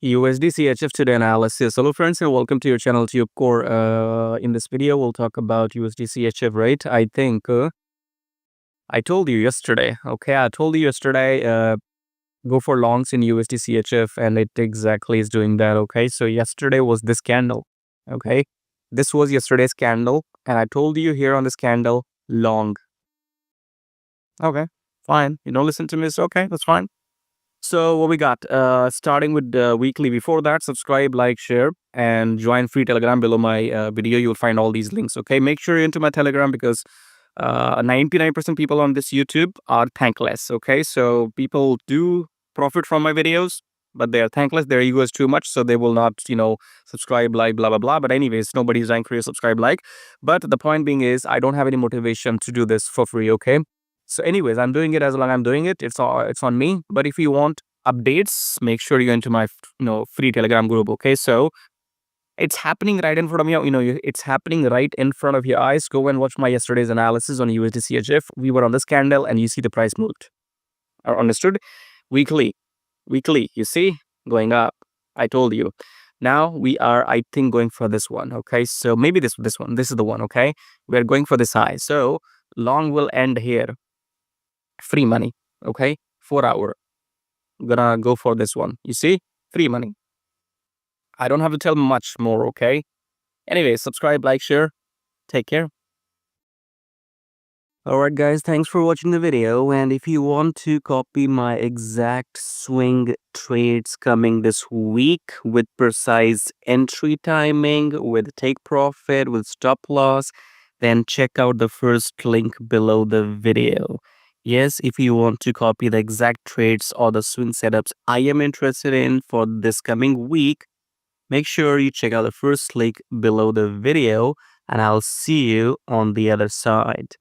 USDCHF today analysis. Hello friends and welcome to your channel TubeCore. In this video we'll talk about USDCHF rate. I think I told you yesterday. Okay, I told you yesterday go for longs in USDCHF and it exactly is doing that. Okay, so yesterday was this candle. Okay, this was yesterday's candle and I told you here on this candle long. Okay, fine. You don't listen to me. It's okay. That's fine. So what we got, starting with the weekly. Before that, subscribe, like, share, and join free Telegram below my video. You'll find all these links. Okay, make sure you're into my Telegram because 99% people on this YouTube are thankless. Okay, so people do profit from my videos, but they are thankless. Their ego is too much, so they will not, subscribe, like, blah blah blah. But anyways, nobody's angry or subscribe, like. But the point being is, I don't have any motivation to do this for free. Okay. So anyways, I'm doing it as long as I'm doing it. It's on me. But if you want updates, make sure you're into my free Telegram group. Okay, so it's happening right in front of you. It's happening right in front of your eyes. Go and watch my yesterday's analysis on USDCHF. We were on this candle, and you see the price moved. Understood? Weekly, You see going up. I told you. Now we are, I think, going for this one. Okay, so maybe this one. This is the one. Okay, we're going for this high. So long will end here. Free money. Okay, 4 hour. Gonna go for this one. You see, free money. I don't have to tell much more. Okay, anyway, subscribe, like, share. Take care. Alright guys, thanks for watching the video, and if you want to copy my exact swing trades coming this week with precise entry timing, with take profit, with stop loss, then check out the first link below the video. Yes, if you want to copy the exact trades or the swing setups I am interested in for this coming week, make sure you check out the first link below the video, and I'll see you on the other side.